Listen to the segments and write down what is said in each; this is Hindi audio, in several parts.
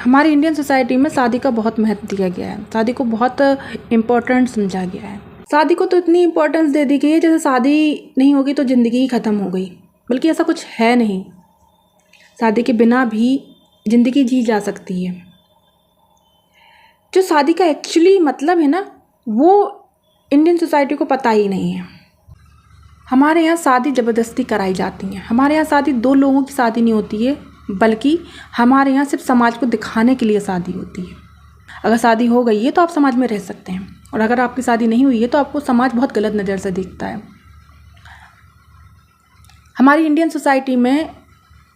हमारी इंडियन सोसाइटी में शादी का बहुत महत्व दिया गया है, शादी को बहुत इम्पोर्टेंट समझा गया है। शादी को तो इतनी इम्पोर्टेंस दे दी गई है जैसे शादी नहीं होगी तो ज़िंदगी ही ख़त्म हो गई, बल्कि ऐसा कुछ है नहीं। शादी के बिना भी ज़िंदगी जी जा सकती है। जो शादी का एक्चुअली मतलब है ना, वो इंडियन सोसाइटी को पता ही नहीं है। हमारे यहाँ शादी ज़बरदस्ती कराई जाती है। हमारे यहाँ शादी दो लोगों की शादी नहीं होती है, बल्कि हमारे यहाँ सिर्फ समाज को दिखाने के लिए शादी होती है। अगर शादी हो गई है तो आप समाज में रह सकते हैं, और अगर आपकी शादी नहीं हुई है तो आपको समाज बहुत गलत नज़र से देखता है। हमारी इंडियन सोसाइटी में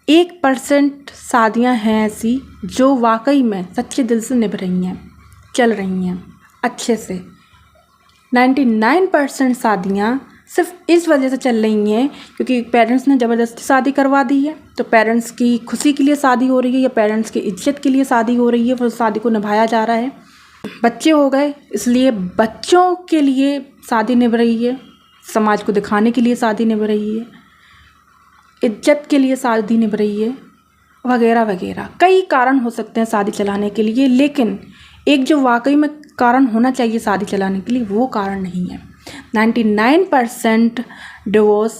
1% शादियाँ हैं ऐसी जो वाकई में सच्चे दिल से निभ रही हैं, चल रही हैं अच्छे से। 99% शादियाँ सिर्फ इस वजह से चल रही हैं क्योंकि पेरेंट्स ने ज़बरदस्ती शादी करवा दी है। तो पेरेंट्स की खुशी के लिए शादी हो रही है या पेरेंट्स की इज्जत के लिए शादी हो रही है, वो शादी को निभाया जा रहा है। बच्चे हो गए इसलिए बच्चों के लिए शादी निभ रही है, समाज को दिखाने के लिए शादी निभ रही है, इज्जत के लिए शादी निभ रही है, वगैरह वगैरह। कई कारण हो सकते हैं शादी चलाने के लिए, लेकिन एक जो वाकई में कारण होना चाहिए शादी चलाने के लिए, वो कारण नहीं है। 99% डिवोर्स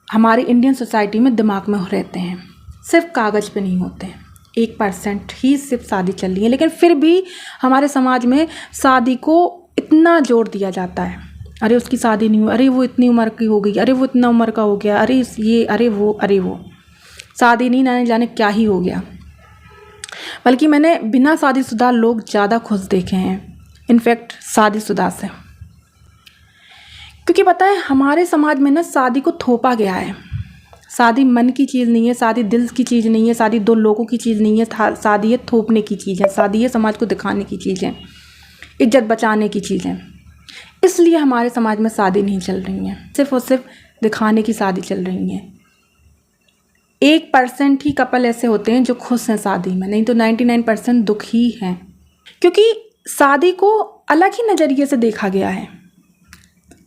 हमारी इंडियन सोसाइटी में दिमाग में रहते हैं, सिर्फ कागज़ पे नहीं होते हैं। 1% ही सिर्फ शादी चल रही है, लेकिन फिर भी हमारे समाज में शादी को इतना जोर दिया जाता है। अरे उसकी शादी नहीं हुई, अरे वो इतनी उम्र की हो गई, अरे वो इतना उम्र का हो गया, अरे ये, अरे वो शादी नहीं, ना जाने क्या ही हो गया। बल्कि मैंने बिना शादीशुदा लोग ज़्यादा खुश देखे हैं इनफैक्ट शादीशुदा से। क्योंकि पता है हमारे समाज में ना शादी को थोपा गया है। शादी मन की चीज़ नहीं है, शादी दिल की चीज़ नहीं है, शादी दो लोगों की चीज़ नहीं है, शादी है थोपने की चीज़ है, शादी है समाज को दिखाने की चीज़ है, इज्जत बचाने की चीज़ है। इसलिए हमारे समाज में शादी नहीं चल रही है, सिर्फ और सिर्फ दिखाने की शादी चल रही है। 1% ही कपल ऐसे होते हैं जो खुश हैं शादी में, नहीं तो 99% दुखी हैं। क्योंकि शादी को अलग ही नज़रिए से देखा गया है।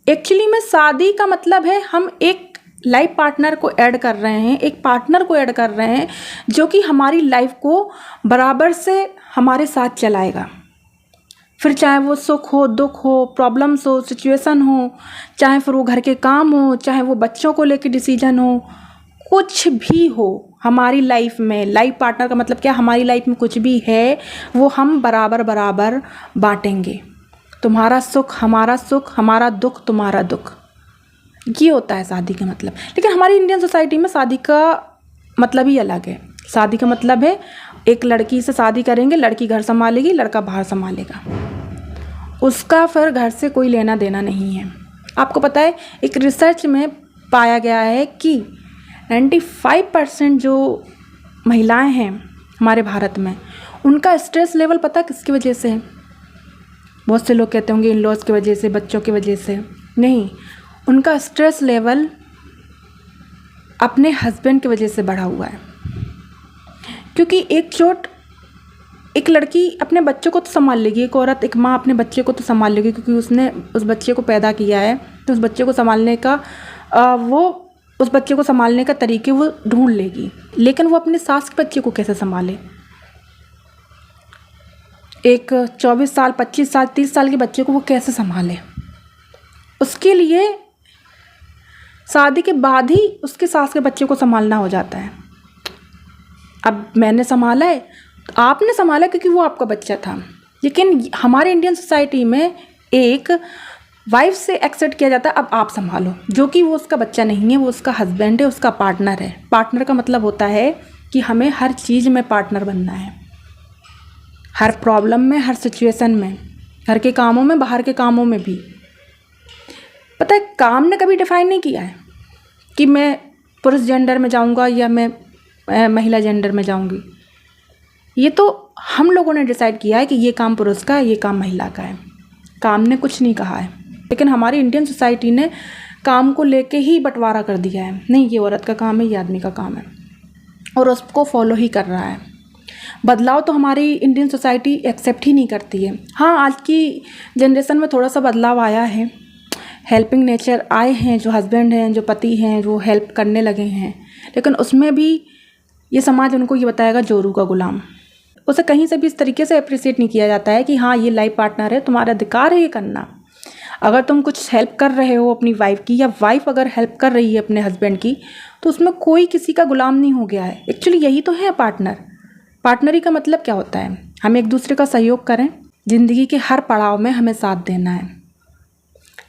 एक्चुअली में शादी का मतलब है हम एक लाइफ पार्टनर को ऐड कर रहे हैं, एक पार्टनर को ऐड कर रहे हैं जो कि हमारी लाइफ को बराबर से हमारे साथ चलाएगा। फिर चाहे वो सुख हो, दुख हो, प्रॉब्लम्स हो, सिचुएशन हो, चाहे फिर वो घर के काम हो, चाहे वो बच्चों को लेकर डिसीजन हो, कुछ भी हो हमारी लाइफ में। लाइफ पार्टनर का मतलब क्या, हमारी लाइफ में कुछ भी है वो हम बराबर बराबर बांटेंगे। तुम्हारा सुख हमारा सुख, हमारा दुख तुम्हारा दुख, ये होता है शादी का मतलब। लेकिन हमारी इंडियन सोसाइटी में शादी का मतलब ही अलग है। शादी का मतलब है एक लड़की से शादी करेंगे, लड़की घर संभालेगी, लड़का बाहर संभालेगा, उसका फिर घर से कोई लेना देना नहीं है। आपको पता है एक रिसर्च में पाया गया है कि 95% जो महिलाएं हैं हमारे भारत में, उनका स्ट्रेस लेवल पता किसकी वजह से है? बहुत से लोग कहते होंगे इन लॉज की वजह से, बच्चों की वजह से। नहीं, उनका स्ट्रेस लेवल अपने हस्बैंड की वजह से बढ़ा हुआ है। क्योंकि एक लड़की अपने बच्चों को तो संभाल लेगी, एक औरत, एक माँ अपने बच्चे को तो संभाल लेगी, क्योंकि उसने उस बच्चे को पैदा किया है, तो उस बच्चे को संभालने का उस बच्चे को संभालने का तरीके वो ढूंढ लेगी। लेकिन वो अपने सास के बच्चे को कैसे संभाले? एक 24 साल, 25 साल, 30 साल के बच्चे को वो कैसे संभाले? उसके लिए शादी के बाद ही उसके सास के बच्चे को संभालना हो जाता है। अब मैंने संभाला है, आपने संभाला क्योंकि वो आपका बच्चा था। लेकिन हमारे इंडियन सोसाइटी में एक वाइफ से एक्सेप्ट किया जाता है अब आप संभालो, जो कि वो उसका बच्चा नहीं है, वो उसका हस्बैंड है, उसका पार्टनर है। पार्टनर का मतलब होता है कि हमें हर चीज़ में पार्टनर बनना है, हर प्रॉब्लम में, हर सिचुएशन में, घर के कामों में, बाहर के कामों में भी। पता है काम ने कभी डिफाइन नहीं किया है कि मैं पुरुष जेंडर में जाऊंगा या मैं महिला जेंडर में जाऊंगी। ये तो हम लोगों ने डिसाइड किया है कि ये काम पुरुष का है, ये काम महिला का है। काम ने कुछ नहीं कहा है। लेकिन हमारी इंडियन सोसाइटी ने काम को लेके ही बंटवारा कर दिया है, नहीं ये औरत का काम है, ये आदमी का काम है, और उसको फॉलो ही कर रहा है। बदलाव तो हमारी इंडियन सोसाइटी एक्सेप्ट ही नहीं करती है। हाँ, आज की जनरेशन में थोड़ा सा बदलाव आया है, हेल्पिंग नेचर आए हैं, जो हस्बैंड हैं, जो पति हैं, वो हेल्प करने लगे हैं। लेकिन उसमें भी ये समाज उनको ये बताएगा जोरू का गुलाम। उसे कहीं से भी इस तरीके से अप्रिशिएट नहीं किया जाता है कि हाँ ये लाइफ पार्टनर है, तुम्हारा अधिकार है ये करना। अगर तुम कुछ हेल्प कर रहे हो अपनी वाइफ की, या वाइफ अगर हेल्प कर रही है अपने हस्बैंड की, तो उसमें कोई किसी का गुलाम नहीं हो गया है। एक्चुअली यही तो है पार्टनर। पार्टनरी का मतलब क्या होता है? हम एक दूसरे का सहयोग करें, ज़िंदगी के हर पड़ाव में हमें साथ देना है।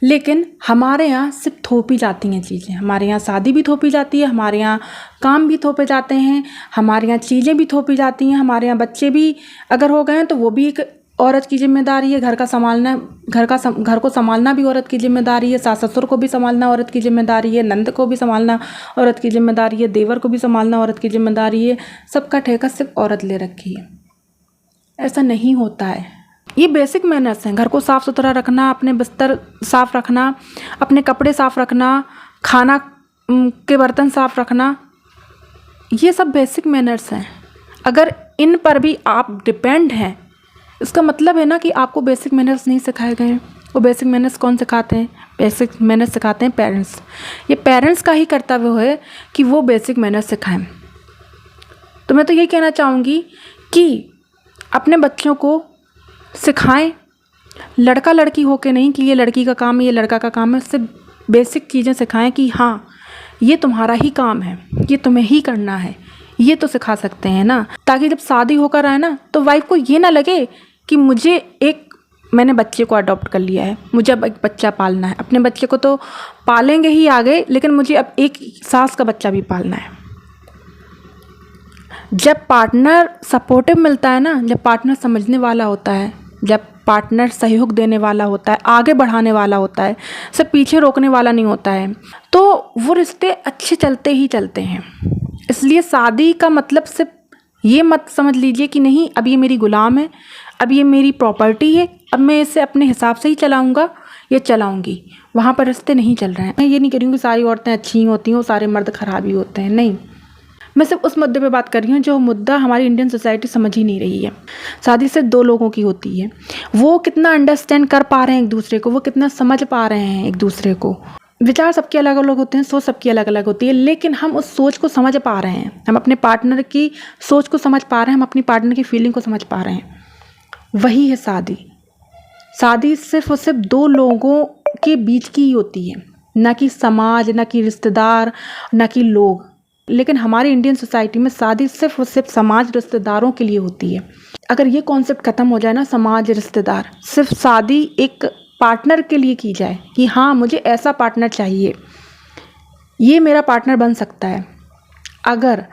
लेकिन हमारे यहाँ सिर्फ थोपी जाती हैं चीज़ें। हमारे यहाँ शादी भी थोपी जाती है, हमारे यहाँ काम भी थोपे जाते हैं, हमारे यहाँ चीज़ें भी थोपी जाती हैं, हमारे यहाँ बच्चे भी अगर हो गए हैं तो वो भी एक औरत की जिम्मेदारी है। घर को संभालना भी औरत की जिम्मेदारी है। सास ससुर को भी संभालना औरत की जिम्मेदारी है। नंद को भी संभालना औरत की जिम्मेदारी है। देवर को भी संभालना औरत की जिम्मेदारी है। सबका ठेका सिर्फ औरत ले रखी है। ऐसा नहीं होता है। ये बेसिक मैनर्स हैं। घर को साफ़ सुथरा रखना, अपने बिस्तर साफ़ रखना, अपने कपड़े साफ़ रखना, खाना के बर्तन साफ़ रखना, ये सब बेसिक मैनर्स हैं। अगर इन पर भी आप डिपेंड हैं, इसका मतलब है ना कि आपको बेसिक मैनर्स नहीं सिखाए गए। वो बेसिक मैनर्स कौन सिखाते हैं? बेसिक मैनर्स सिखाते हैं पेरेंट्स। ये पेरेंट्स का ही कर्तव्य है कि वो बेसिक मैनर्स सिखाएं। तो मैं तो यही कहना चाहूँगी कि अपने बच्चों को सिखाएं, लड़का लड़की होके नहीं कि ये लड़की का काम है ये लड़का का काम है। सिर्फ बेसिक चीज़ें सिखाएं कि हाँ ये तुम्हारा ही काम है, ये तुम्हें ही करना है, ये तो सिखा सकते हैं ना। ताकि जब शादी होकर आए ना तो वाइफ को ये ना लगे कि मैंने बच्चे को अडॉप्ट कर लिया है, मुझे अब एक बच्चा पालना है। अपने बच्चे को तो पालेंगे ही आगे, लेकिन मुझे अब एक सास का बच्चा भी पालना है। जब पार्टनर सपोर्टिव मिलता है ना, जब पार्टनर समझने वाला होता है, जब पार्टनर सहयोग देने वाला होता है, आगे बढ़ाने वाला होता है, सिर्फ पीछे रोकने वाला नहीं होता है, तो वो रिश्ते अच्छे चलते ही चलते हैं। इसलिए शादी का मतलब सिर्फ ये मत समझ लीजिए कि नहीं अब ये मेरी गुलाम है, अब ये मेरी प्रॉपर्टी है, अब मैं इसे अपने हिसाब से ही चलाऊँगा या चलाऊँगी। वहाँ पर रिश्ते नहीं चल रहे हैं। मैं ये नहीं कह रही हूँ कि सारी औरतें अच्छी ही होती हैं और सारे मर्द खराब ही होते हैं, नहीं। मैं सिर्फ उस मुद्दे पे बात कर रही हूँ जो मुद्दा हमारी इंडियन सोसाइटी समझ ही नहीं रही है। शादी सिर्फ दो लोगों की होती है। वो कितना अंडरस्टैंड कर पा रहे हैं एक दूसरे को, वो कितना समझ पा रहे हैं एक दूसरे को। विचार सबके अलग अलग होते हैं, सोच सबकी अलग अलग होती है, लेकिन हम उस सोच को समझ पा रहे हैं, हम अपने पार्टनर की सोच को समझ पा रहे हैं, हम अपनी पार्टनर की फीलिंग को समझ पा रहे हैं। वही है शादी। शादी सिर्फ और सिर्फ दो लोगों के बीच की ही होती है, ना कि समाज, ना कि रिश्तेदार, ना कि लोग। लेकिन हमारी इंडियन सोसाइटी में शादी सिर्फ और सिर्फ समाज रिश्तेदारों के लिए होती है। अगर ये कॉन्सेप्ट ख़त्म हो जाए ना, समाज रिश्तेदार, सिर्फ शादी एक पार्टनर के लिए की जाए कि हाँ मुझे ऐसा पार्टनर चाहिए, ये मेरा पार्टनर बन सकता है। अगर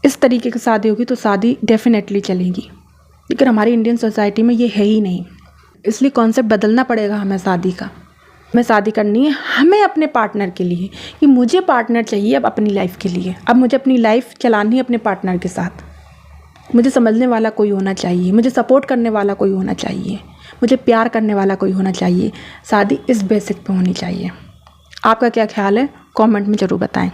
इस तरीके की शादी होगी तो शादी डेफिनेटली चलेगी। लेकिन हमारी इंडियन सोसाइटी में ये है ही नहीं। इसलिए कॉन्सेप्ट बदलना पड़ेगा हमें शादी का। हमें शादी करनी है हमें अपने पार्टनर के लिए, कि मुझे पार्टनर चाहिए अब अपनी लाइफ के लिए। अब मुझे अपनी लाइफ चलानी है अपने पार्टनर के साथ। मुझे समझने वाला कोई होना चाहिए, मुझे सपोर्ट करने वाला कोई होना चाहिए, मुझे प्यार करने वाला कोई होना चाहिए। शादी इस बेसिक पे होनी चाहिए। आपका क्या ख्याल है? कमेंट में ज़रूर बताएं।